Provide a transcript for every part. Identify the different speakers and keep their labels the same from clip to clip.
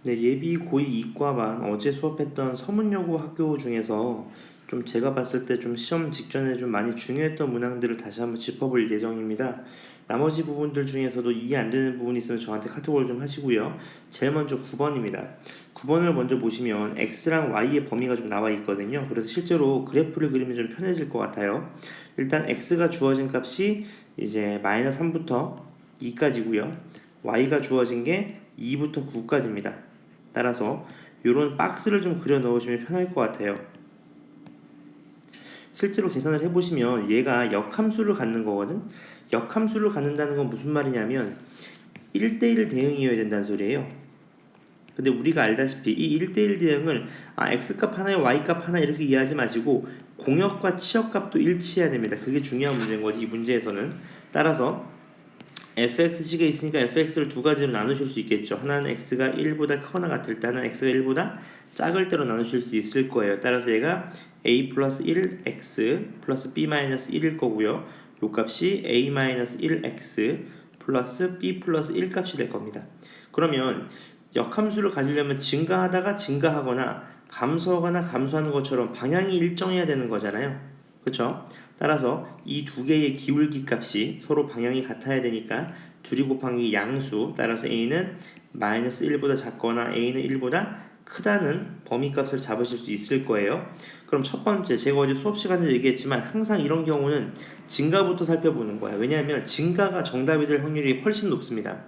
Speaker 1: 네, 예비 고2 이과반 어제 수업했던 서문여고 학교 중에서 좀 제가 봤을 때 좀 시험 직전에 좀 많이 중요했던 문항들을 다시 한번 짚어볼 예정입니다. 나머지 부분들 중에서도 이해 안 되는 부분이 있으면 저한테 카톡을 좀 하시고요. 제일 먼저 9번입니다. 9번을 먼저 보시면 x랑 y의 범위가 좀 나와 있거든요. 그래서 실제로 그래프를 그리면 좀 편해질 것 같아요. 일단 x가 주어진 값이 이제 마이너스 3부터 2까지고요. y가 주어진 게 2부터 9까지입니다. 따라서 이런 박스를 좀 그려 넣으시면 편할 것 같아요. 실제로 계산을 해보시면 얘가 역함수를 갖는 거거든. 역함수를 갖는다는 건 무슨 말이냐면 1대1 대응이어야 된다는 소리예요. 근데 우리가 알다시피 이 1대1 대응을 x값 하나에 y값 하나 이렇게 이해하지 마시고 공역과 치역값도 일치해야 됩니다. 그게 중요한 문제인 거지 이 문제에서는. 따라서 fx식에 있으니까 fx를 두 가지로 나누실 수 있겠죠. 하나는 x가 1보다 크거나 같을 때, 하나는 x가 1보다 작을 때로 나누실 수 있을 거예요. 따라서 얘가 a 플러스 1x 플러스 b 마이너스 1일 거고요. 요 값이 a 마이너스 1x 플러스 b 플러스 1 값이 될 겁니다. 그러면 역함수를 가지려면 증가하다가 증가하거나 감소하거나 감소하는 것처럼 방향이 일정해야 되는 거잖아요. 그렇죠? 따라서 이 두 개의 기울기 값이 서로 방향이 같아야 되니까 둘이 곱한 게 양수. 따라서 a는 마이너스 1보다 작거나 a는 1보다 크다는 범위값을 잡으실 수 있을 거예요. 그럼 첫 번째, 제가 어제 수업 시간에 얘기했지만 항상 이런 경우는 증가부터 살펴보는 거야. 왜냐하면 증가가 정답이 될 확률이 훨씬 높습니다.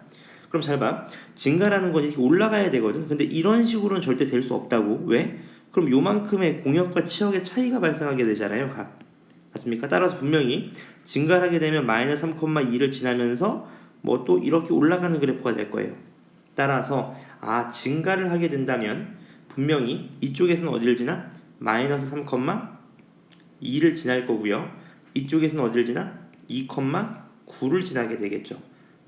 Speaker 1: 그럼 잘 봐. 증가라는 건 이렇게 올라가야 되거든. 근데 이런 식으로는 절대 될 수 없다고. 왜? 그럼 요만큼의 공역과 치역의 차이가 발생하게 되잖아요. 각. 맞습니까? 따라서 분명히 증가를 하게 되면 마이너스 3,2를 지나면서 뭐 또 이렇게 올라가는 그래프가 될 거예요. 따라서 증가를 하게 된다면 분명히 이쪽에서는 어디를 지나? 마이너스 3,2를 지날 거고요. 이쪽에서는 어디를 지나? 2,9를 지나게 되겠죠.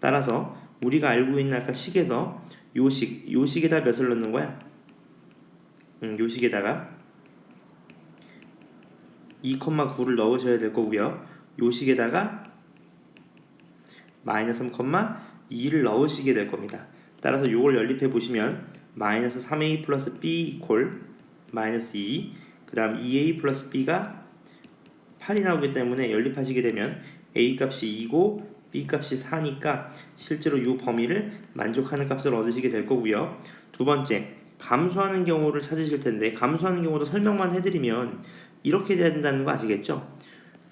Speaker 1: 따라서 우리가 알고 있는 아까 식에서 요 식에다 몇을 넣는 거야? 요 식에다가 2,9를 넣으셔야 될 거고요. 요 식에다가 마이너스 3,2를 넣으시게 될 겁니다. 따라서 요걸 연립해 보시면 마이너스 3a 플러스 b 이퀄 마이너스 2, 그 다음 2a 플러스 b가 8이 나오기 때문에 연립하시게 되면 a 값이 2고 b 값이 4니까 실제로 이 범위를 만족하는 값을 얻으시게 될 거고요. 두 번째, 감소하는 경우를 찾으실 텐데 감소하는 경우도 설명만 해드리면 이렇게 돼야 된다는 거 아시겠죠?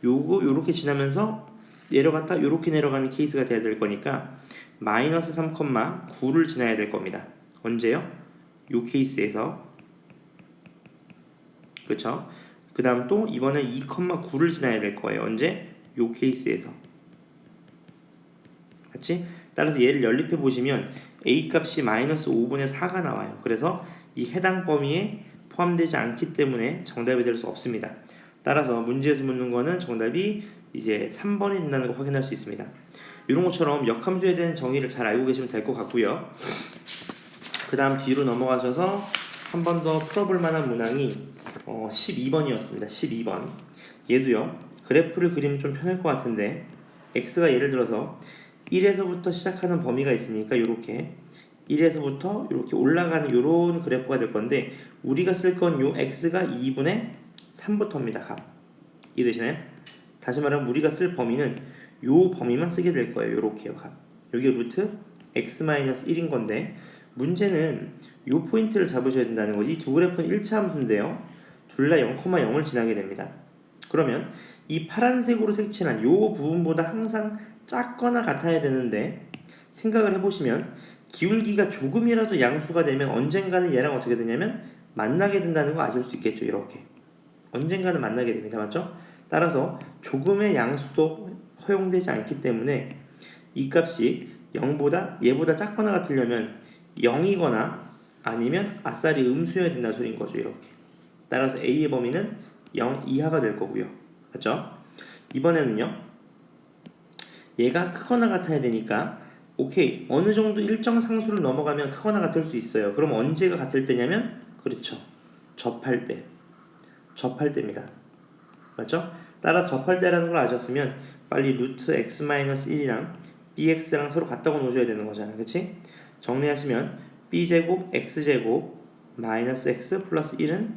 Speaker 1: 요렇게 지나면서 내려갔다 요렇게 내려가는 케이스가 돼야 될 거니까 마이너스 3,9를 지나야 될 겁니다. 언제요? 요 케이스에서. 그쵸? 그 다음 또 이번엔 2,9를 지나야 될 거예요. 언제? 요 케이스에서. 맞지? 따라서 얘를 연립해 보시면 a 값이 마이너스 5분의 4가 나와요. 그래서 이 해당 범위에 포함되지 않기 때문에 정답이 될 수 없습니다. 따라서 문제에서 묻는 거는 정답이 이제 3번이 된다는 걸 확인할 수 있습니다. 이런 것처럼 역함수에 대한 정의를 잘 알고 계시면 될 것 같고요. 그 다음 뒤로 넘어가셔서 한 번 더 풀어볼 만한 문항이 12번이었습니다. 12번. 얘도요. 그래프를 그리면 좀 편할 것 같은데 x가 예를 들어서 1에서부터 시작하는 범위가 있으니까 이렇게 1에서부터 이렇게 올라가는 이런 그래프가 될 건데 우리가 쓸 건 요 x가 2분의 3부터입니다. 값. 이해되시나요? 다시 말하면 우리가 쓸 범위는 요 범위만 쓰게 될 거예요. 요렇게요. 값. 여기 루트 x-1인 건데 문제는 요 포인트를 잡으셔야 된다는 거지. 이 두 그래프는 1차 함수인데요. 둘 다 0,0을 지나게 됩니다. 그러면 이 파란색으로 색칠한 요 부분보다 항상 작거나 같아야 되는데 생각을 해보시면 기울기가 조금이라도 양수가 되면 언젠가는 얘랑 어떻게 되냐면 만나게 된다는 거 아실 수 있겠죠. 이렇게 언젠가는 만나게 됩니다. 맞죠? 따라서 조금의 양수도 허용되지 않기 때문에 이 값이 0보다 얘보다 작거나 같으려면 0이거나 아니면 아싸리 음수여야 된다는 소리인 거죠. 이렇게 따라서 a의 범위는 0 이하가 될 거고요. 맞죠? 이번에는요. 얘가 크거나 같아야 되니까 오케이 어느 정도 일정 상수를 넘어가면 크거나 같을 수 있어요. 그럼 언제가 같을 때냐면 그렇죠. 접할 때입니다. 맞죠? 따라서 접할 때라는 걸 아셨으면 빨리 루트 x-1이랑 bx랑 서로 같다고 놓으셔야 되는 거잖아요. 그치? 정리하시면 b제곱 x제곱 마이너스 x 플러스 1은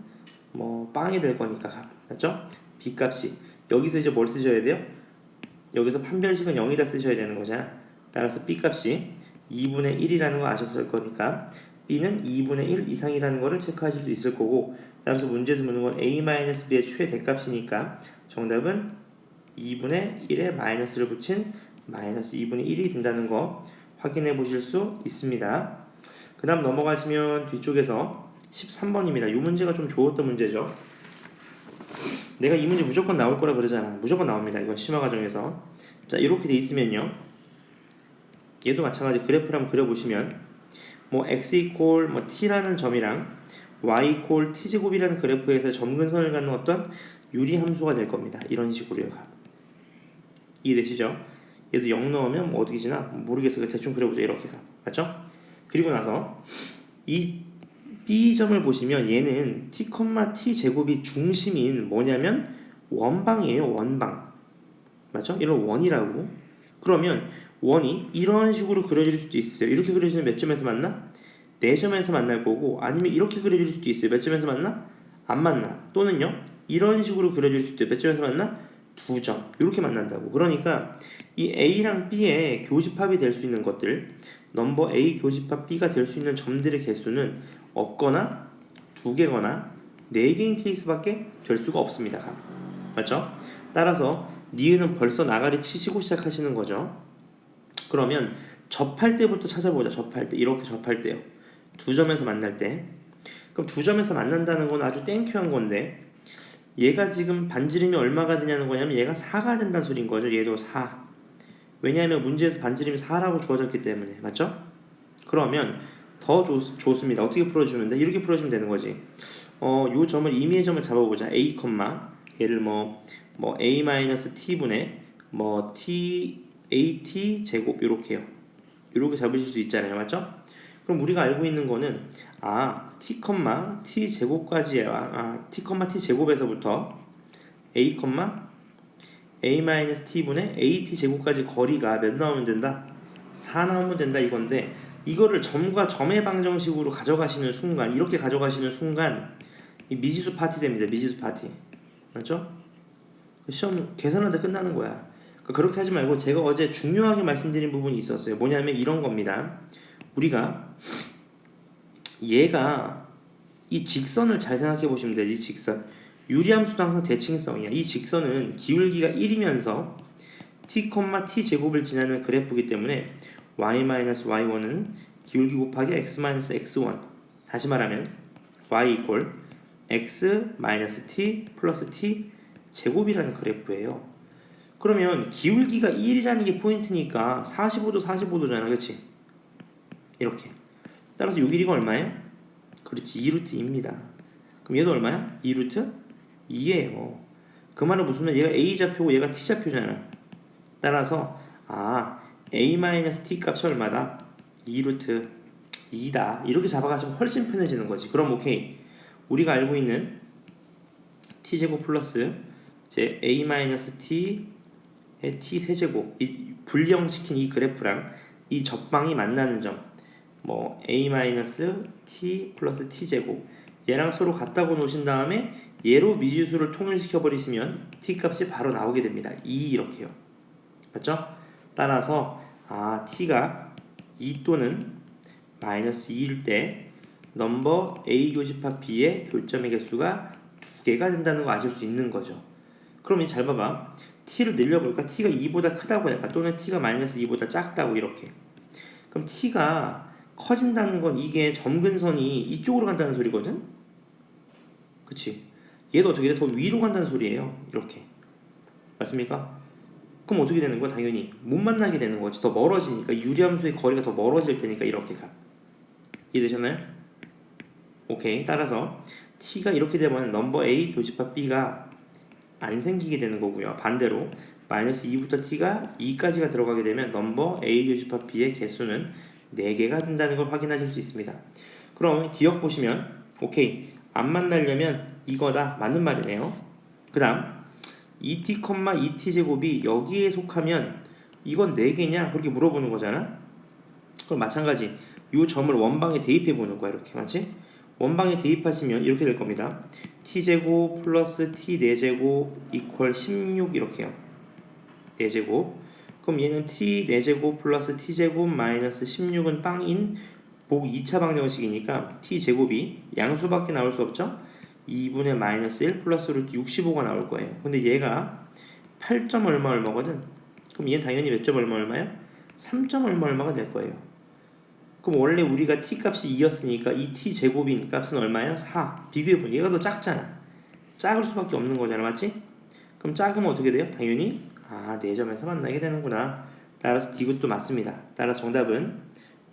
Speaker 1: 뭐 빵이 될 거니까 맞죠? b 값이 여기서 이제 뭘 쓰셔야 돼요? 여기서 판별식은 0이다 쓰셔야 되는 거잖아. 따라서 b 값이 2분의 1이라는 거 아셨을 거니까 b는 2분의 1 이상이라는 거를 체크하실 수 있을 거고, 따라서 문제에서 묻는 건 a-b의 최대값이니까 정답은 2분의 1에 마이너스를 붙인 마이너스 2분의 1이 된다는 거 확인해 보실 수 있습니다. 그 다음 넘어가시면 뒤쪽에서 13번입니다. 이 문제가 좀 좋았던 문제죠. 내가 이 문제 무조건 나올 거라 그러잖아. 무조건 나옵니다. 이건 심화 과정에서. 자, 이렇게 돼 있으면요. 얘도 마찬가지 그래프를 한번 그려보시면 뭐 x 이퀄 뭐 t라는 점이랑 y 이퀄 t제곱이라는 그래프에서 점근선을 갖는 어떤 유리함수가 될 겁니다. 이런 식으로요. 이해되시죠? 얘도 0 넣으면 뭐 어떻게 지나 모르겠어요. 대충 그려보자. 이렇게 가. 맞죠? 그리고 나서 이 B점을 보시면 얘는 t, t 제곱이 중심인 뭐냐면 원방이에요. 원방. 맞죠? 이런 원이라고. 그러면 원이 이런 식으로 그려질 수도 있어요. 이렇게 그려지면 몇 점에서 만나? 4점에서 만날 거고, 아니면 이렇게 그려질 수도 있어요. 몇 점에서 만나? 안 만나. 또는요 이런 식으로 그려질 수도 있어요. 몇 점에서 만나? 2점. 이렇게 만난다고. 그러니까 이 A랑 B의 교집합이 될 수 있는 것들, 넘버 A 교집합 B가 될 수 있는 점들의 개수는 없거나 2개거나 4개인 케이스밖에 될 수가 없습니다. 맞죠? 따라서 니은은 벌써 나가리 치시고 시작하시는 거죠. 그러면 접할 때부터 찾아보자. 접할 때. 이렇게 접할 때요. 2점에서 만날 때. 그럼 2점에서 만난다는 건 아주 땡큐한 건데, 얘가 지금 반지름이 얼마가 되냐는 거냐면 얘가 4가 된다는 소리인 거죠. 얘도 4. 왜냐하면 문제에서 반지름이 4라고 주어졌기 때문에. 맞죠? 그러면 더 좋습니다. 어떻게 풀어주면 돼? 이렇게 풀어주면 되는 거지. 요 점을 임의의 점을 잡아보자. a, 얘를 뭐 a-t분의 뭐 at 제곱 이렇게요. 이렇게 잡으실 수 있잖아요. 맞죠? 그럼 우리가 알고 있는 거는 t, t 제곱까지야. t, t 제곱에서부터 a, a-t분의 at 제곱까지 거리가 몇 나오면 된다? 4 나오면 된다 이건데, 이거를 점과 점의 방정식으로 가져가시는 순간, 이렇게 가져가시는 순간 이 미지수 파티 됩니다. 미지수 파티. 맞죠? 시험 계산하다 끝나는 거야. 그렇게 하지 말고 제가 어제 중요하게 말씀드린 부분이 있었어요. 뭐냐면 이런 겁니다. 우리가 얘가 이 직선을 잘 생각해 보시면 돼요. 이 직선. 유리함수도 항상 대칭성이야. 이 직선은 기울기가 1이면서 t, t 제곱을 지나는 그래프이기 때문에 y-y1은 기울기 곱하기 x-x1. 다시 말하면 y 이퀄 x-t 플러스 t 제곱이라는 그래프예요. 그러면 기울기가 1이라는 게 포인트니까 45도 45도잖아. 그렇지? 이렇게. 따라서 요 길이가 얼마예요? 그렇지. 2루트 2입니다. 그럼 얘도 얼마야? 2루트 2예요. 그 말은 무슨 말? 얘가 a 좌표고 얘가 t 좌표잖아. 따라서 a-t 값이 얼마다? 2루트 2다. 이렇게 잡아가시면 훨씬 편해지는 거지. 그럼 오케이. 우리가 알고 있는 t제곱 플러스 이제 a-t의 t 세제곱, 이 불량시킨 이 그래프랑 이 접방이 만나는 점, 뭐 a-t 플러스 t제곱, 얘랑 서로 같다고 놓으신 다음에 얘로 미지수를 통일시켜 버리시면 t 값이 바로 나오게 됩니다. 2 이렇게요. 맞죠? 따라서 t가 2 또는 마이너스 2일 때 넘버 A 교집합 B의 교점의 개수가 2개가 된다는 거 아실 수 있는 거죠. 그럼 이제 잘 봐봐. t를 늘려볼까? t가 2보다 크다고 할까? 또는 t가 마이너스 2보다 작다고 이렇게. 그럼 t가 커진다는 건 이게 점근선이 이쪽으로 간다는 소리거든? 그치? 얘도 어떻게 돼? 더 위로 간다는 소리예요. 이렇게. 맞습니까? 그럼 어떻게 되는 거야? 당연히 못 만나게 되는 거지. 더 멀어지니까 유리함수의 거리가 더 멀어질 테니까 이렇게 가. 이해되셨나요? 오케이. 따라서 t가 이렇게 되면 넘버 A 교집합 B가 안 생기게 되는 거고요. 반대로 마이너스 2부터 t가 2까지가 들어가게 되면 넘버 A 교집합 B의 개수는 4개가 된다는 걸 확인하실 수 있습니다. 그럼 기억 보시면 오케이. 안 만나려면 이거다. 맞는 말이네요. 그 다음 2t, 2t 제곱이 여기에 속하면 이건 4개냐? 그렇게 물어보는 거잖아. 그럼 마찬가지 이 점을 원방에 대입해 보는 거야. 이렇게 맞지? 원방에 대입하시면 이렇게 될 겁니다. t제곱 플러스 t 4제곱 이퀄 16 이렇게요. 4제곱. 그럼 얘는 t 4제곱 플러스 t제곱 마이너스 16은 빵인 복 2차 방정식이니까 t제곱이 양수밖에 나올 수 없죠? 2분의 마이너스 1 플러스 루트 65가 나올 거예요. 근데 얘가 8점 얼마 얼마거든? 그럼 얘는 당연히 몇 점 얼마 얼마야? 3점 얼마 얼마가 될 거예요. 그럼 원래 우리가 t 값이 2였으니까 이 t 제곱인 값은 얼마예요? 4. 비교해보면 얘가 더 작잖아. 작을 수밖에 없는 거잖아. 맞지? 그럼 작으면 어떻게 돼요? 당연히 4점에서 만나게 되는구나. 따라서 D것도 맞습니다. 따라서 정답은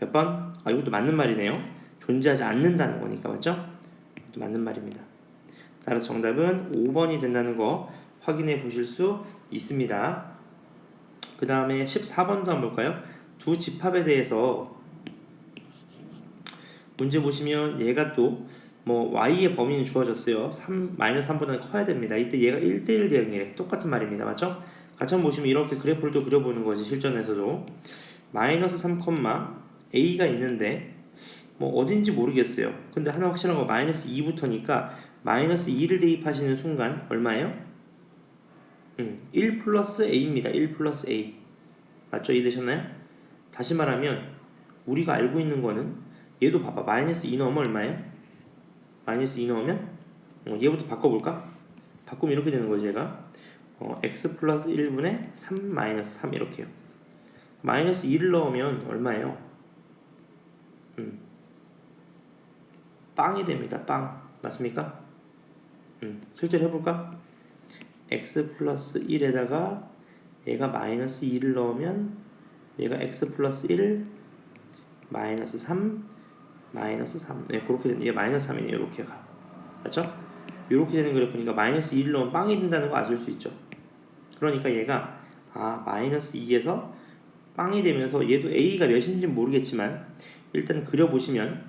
Speaker 1: 몇 번? 이것도 맞는 말이네요. 존재하지 않는다는 거니까. 맞죠? 이것도 맞는 말입니다. 따라서 정답은 5번이 된다는 거 확인해 보실 수 있습니다. 그 다음에 14번도 한번 볼까요? 두 집합에 대해서 문제 보시면 얘가 또 y의 범위는 주어졌어요. 3-3보다는 커야 됩니다. 이때 얘가 1대1 대응이래. 똑같은 말입니다. 맞죠? 같이 한번 보시면 이렇게 그래프를 또 그려보는 거지. 실전에서도 마이너스 3, a가 있는데 어딘지 모르겠어요. 근데 하나 확실한 거 마이너스 2부터니까 마이너스 2를 대입하시는 순간 얼마예요? 1 플러스 a입니다. 1 플러스 a. 맞죠? 이해되셨나요? 다시 말하면 우리가 알고 있는 거는 얘도 봐봐. 마이너스 2 넣으면 얼마예요? 마이너스 2 넣으면 얘부터 바꿔볼까? 바꾸면 이렇게 되는 거지. 얘가 x 플러스 1분의 3 마이너스 3 이렇게요. 마이너스 2를 넣으면 얼마예요? 빵이 됩니다. 빵. 맞습니까? 실제로 해볼까? x 플러스 1에다가 얘가 마이너스 2를 넣으면 얘가 x 플러스 1 마이너스 3 마이너스 3. 네, 그렇게 되는, 얘 마이너스 3이네요. 이렇게 가. 맞죠? 이렇게 되는 그래프니까 마이너스 2를 넣으면 빵이 된다는 거 아실 수 있죠. 그러니까 얘가 마이너스 2에서 빵이 되면서 얘도 a가 몇인지 모르겠지만 일단 그려보시면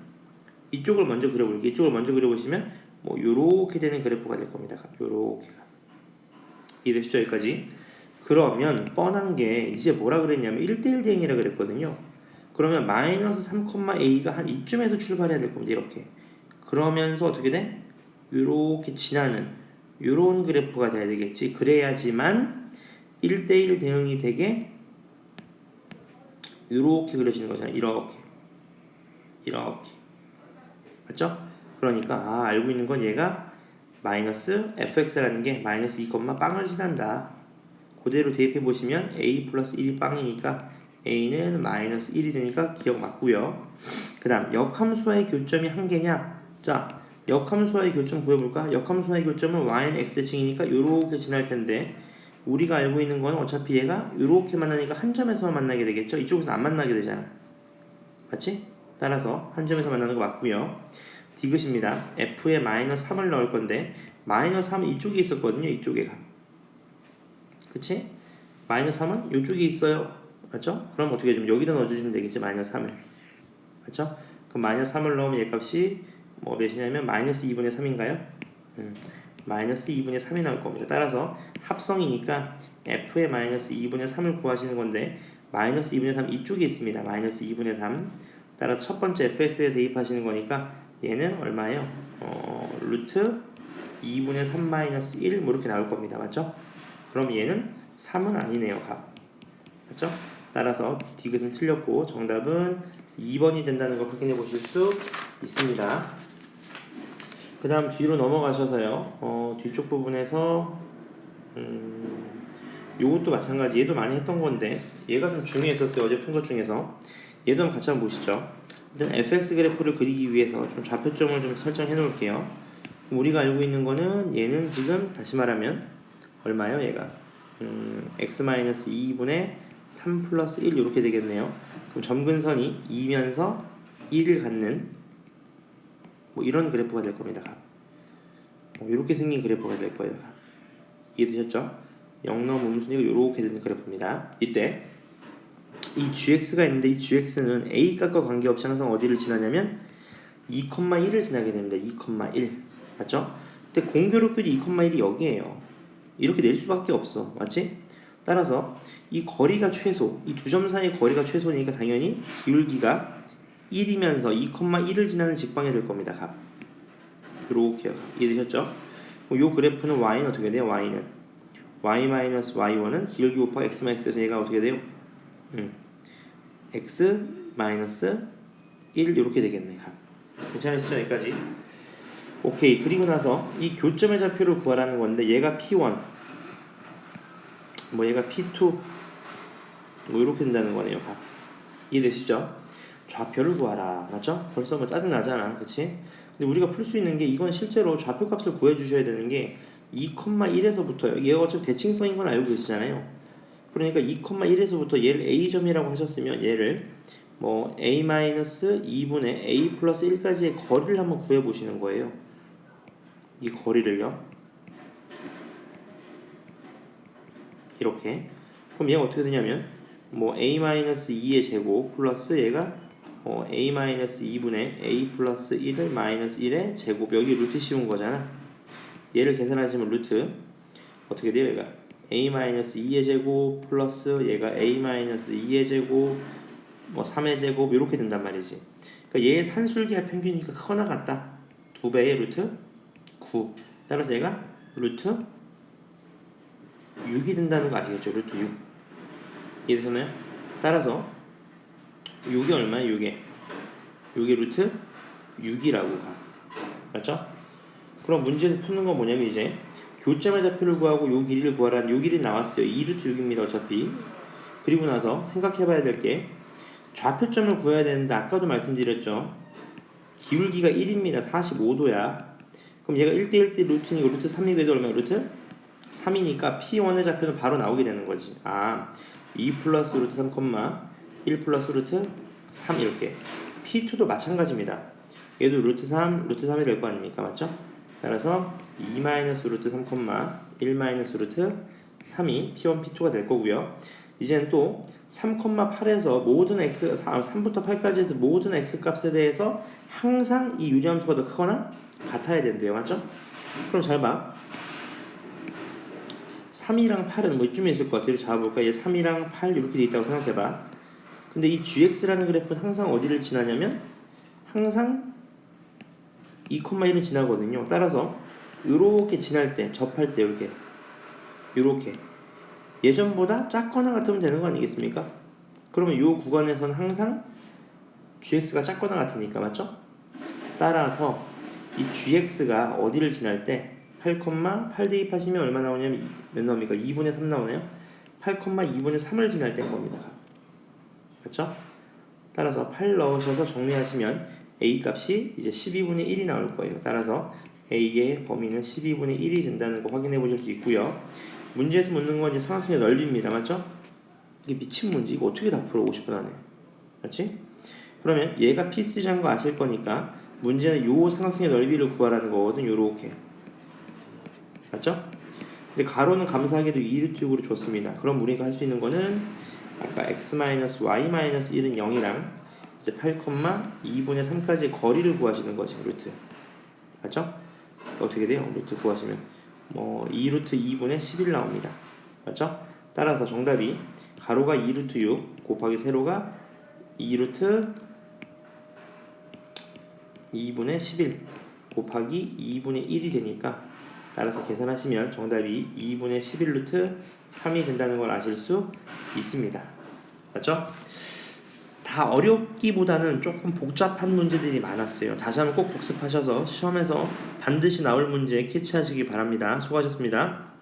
Speaker 1: 이쪽을 먼저 그려볼게요. 이쪽을 먼저 그려보시면 요렇게 되는 그래프가 될 겁니다. 요렇게가. 이해되시죠? 여기까지. 그러면 뻔한 게 이제 뭐라 그랬냐면 1대1 대응이라 그랬거든요. 그러면 마이너스 3, a가 한 이쯤에서 출발해야 될 겁니다. 이렇게. 그러면서 어떻게 돼? 요렇게 지나는 요런 그래프가 돼야 되겠지. 그래야지만 1대1 대응이 되게 요렇게 그려지는 거잖아요. 이렇게. 맞죠? 그러니까 알고 있는 건 얘가 마이너스 fx라는 게 마이너스 2, 빵을 지난다. 그대로 대입해 보시면 a 플러스 1이 빵이니까 a는 마이너스 1이 되니까 기억 맞고요. 그 다음 역함수와의 교점이 한 개냐? 자, 역함수와의 교점 구해볼까? 역함수와의 교점은 y는 x대칭이니까 요렇게 지날 텐데 우리가 알고 있는 건 어차피 얘가 요렇게 만나니까 한 점에서만 만나게 되겠죠? 이쪽에서 안 만나게 되잖아. 맞지? 따라서 한 점에서 만나는 거 맞고요. 디귿입니다. f에 마이너스 3을 넣을 건데 마이너스 3은 이쪽에 있었거든요. 이쪽에가. 그치? 마이너스 3은 이쪽에 있어요. 맞죠? 그럼 어떻게 해주면 여기다 넣어주시면 되겠지. 마이너스 3을. 맞죠? 그럼 마이너스 3을 넣으면 얘 값이 몇이냐면 마이너스 2분의 3인가요? 마이너스 2분의 3이 나올 겁니다. 따라서 합성이니까 f의 마이너스 2분의 3을 구하시는 건데 마이너스 2분의 3 이쪽에 있습니다. 마이너스 2분의 3. 따라서 첫 번째 fx에 대입하시는 거니까 얘는 얼마예요? 루트 2분의 3 마이너스 1 이렇게 나올 겁니다. 맞죠? 그럼 얘는 3은 아니네요. 값. 맞죠? 따라서 디귿은 틀렸고 정답은 2번이 된다는 걸 확인해 보실 수 있습니다. 그 다음 뒤로 넘어가셔서요. 뒤쪽 부분에서 요것도 마찬가지. 얘도 많이 했던 건데 얘가 좀 중요했었어요. 어제 푼 것 중에서. 얘도 한번 같이 한번 보시죠. 일단 fx 그래프를 그리기 위해서 좀 좌표점을 좀 설정해 놓을게요. 우리가 알고 있는 거는 얘는 지금 다시 말하면 얼마예요? 얘가 x-2분의 3 플러스 1 이렇게 되겠네요. 그럼 점근선이 2면서 1을 갖는 이런 그래프가 될 겁니다. 이렇게 생긴 그래프가 될 거예요. 이해되셨죠? 0 넘은 음순위가 이렇게 되는 그래프입니다. 이때 이 gx가 있는데 이 gx는 a 값과 관계없이 항상 어디를 지나냐면 2,1을 지나게 됩니다. 2,1 맞죠? 근데 공교롭게도 2,1이 여기에요. 이렇게 낼 수밖에 없어. 맞지? 따라서 이 거리가 최소, 이 두 점 사이의 거리가 최소니까 당연히 기울기가 1이면서 2,1을 지나는 직방이 될 겁니다. 값. 이렇게요. 이해되셨죠? 요 그래프는 y는 어떻게 돼요? y는 y-y1은 기울기 곱하기 x-x에서 얘가 어떻게 돼요? x-1 이렇게 되겠네. 값. 괜찮으시죠? 여기까지. 오케이. 그리고 나서 이 교점의 좌표를 구하라는 건데 얘가 P1 뭐 얘가 P2 뭐 이렇게 된다는 거네요. 값. 이해되시죠? 좌표를 구하라. 맞죠? 벌써 뭐 짜증나잖아. 그치? 근데 우리가 풀 수 있는 게 이건 실제로 좌표 값을 구해 주셔야 되는 게 2,1에서부터요. 얘가 어차피 대칭성인 건 알고 계시잖아요. 그러니까 2,1에서부터 얘를 a점이라고 하셨으면 얘를 뭐 a-2분의 a 플러스 1까지의 거리를 한번 구해 보시는 거예요. 이 거리를요. 이렇게. 그럼 얘가 어떻게 되냐면 뭐 a-2의 제곱 플러스 얘가 a-2분의 a 플러스 1을 마이너스 1의 제곱. 여기 루트 씌운 거잖아. 얘를 계산하시면 루트 어떻게 돼요? 얘가 a-2의 제곱 플러스 얘가 a-2의 제곱 뭐 3의 제곱 이렇게 된단 말이지. 그러니까 얘의 산술기하 평균이니까 크거나 같다. 2배의 루트 9. 따라서 얘가 루트 6이 된다는 거 아시겠죠? 루트 6. 이해되셨나요? 따라서 6이 얼마예요? 6이 루트 6이라고 가. 맞죠? 그럼 문제에서 푸는 건 뭐냐면 이제 교점의 좌표를 구하고 요 길이를 구하라는 요 길이 나왔어요. 2루트 6입니다. 어차피. 그리고 나서 생각해봐야 될 게 좌표점을 구해야 되는데 아까도 말씀드렸죠. 기울기가 1입니다. 45도야. 그럼 얘가 1대1대 루트니까 루트 3이 돼도 얼마야? 루트 3이니까 P1의 좌표는 바로 나오게 되는 거지. 2 플러스 루트 3, 1 플러스 루트 3 이렇게. P2도 마찬가지입니다. 얘도 루트 3, 루트 3이 될 거 아닙니까? 맞죠? 따라서 2 마이너스 루트 3, 1 마이너스 루트 3이 P1, P2가 될 거고요. 이제는 또 3,8에서 모든 x 3부터 8까지 해서 모든 x 값에 대해서 항상 이 유리함수가 더 크거나 같아야 된대요. 맞죠? 그럼 잘 봐. 3이랑 8은 뭐 이쯤에 있을 것 같아요. 잡아볼까? 얘 3이랑 8 이렇게 돼 있다고 생각해봐. 근데 이 gx라는 그래프는 항상 어디를 지나냐면 항상 2,1을 지나거든요. 따라서 이렇게 지날 때, 접할 때 이렇게 예전보다 작거나 같으면 되는 거 아니겠습니까? 그러면 이 구간에서는 항상 gx가 작거나 같으니까 맞죠? 따라서 이 gx가 어디를 지날 때 8, 대입하시면 얼마 나오냐면 몇 나옵니까? 2분의 3 나오네요. 8,2분의 3을 지날 때인 겁니다. 그렇죠? 따라서 8 넣으셔서 정리하시면 a 값이 이제 12분의 1이 나올 거예요. 따라서 a의 범위는 12분의 1이 된다는 거 확인해 보실 수 있고요. 문제에서 묻는 건 이제 삼각형의 넓이입니다. 맞죠? 이게 미친 문제. 이거 어떻게 다 풀어? 50분 안에. 맞지? 그러면 얘가 P3라는 거 아실 거니까 문제는 요 삼각형의 넓이를 구하라는 거거든. 요렇게. 맞죠? 근데 가로는 감사하게도 2루트 6으로 줬습니다. 그럼 우리가 할 수 있는 거는 아까 x-y-1은 0이랑 이제 8,2분의 3까지의 거리를 구하시는 거지. 루트. 맞죠? 어떻게 돼요? 루트 구하시면 뭐 2루트 2분의 11 나옵니다. 맞죠? 따라서 정답이 가로가 2루트 6 곱하기 세로가 2루트 2분의 11 곱하기 2분의 1이 되니까 따라서 계산하시면 정답이 2분의 11루트 3이 된다는 걸 아실 수 있습니다. 맞죠? 다 어렵기보다는 조금 복잡한 문제들이 많았어요. 다시 한번 꼭 복습하셔서 시험에서 반드시 나올 문제 캐치하시기 바랍니다. 수고하셨습니다.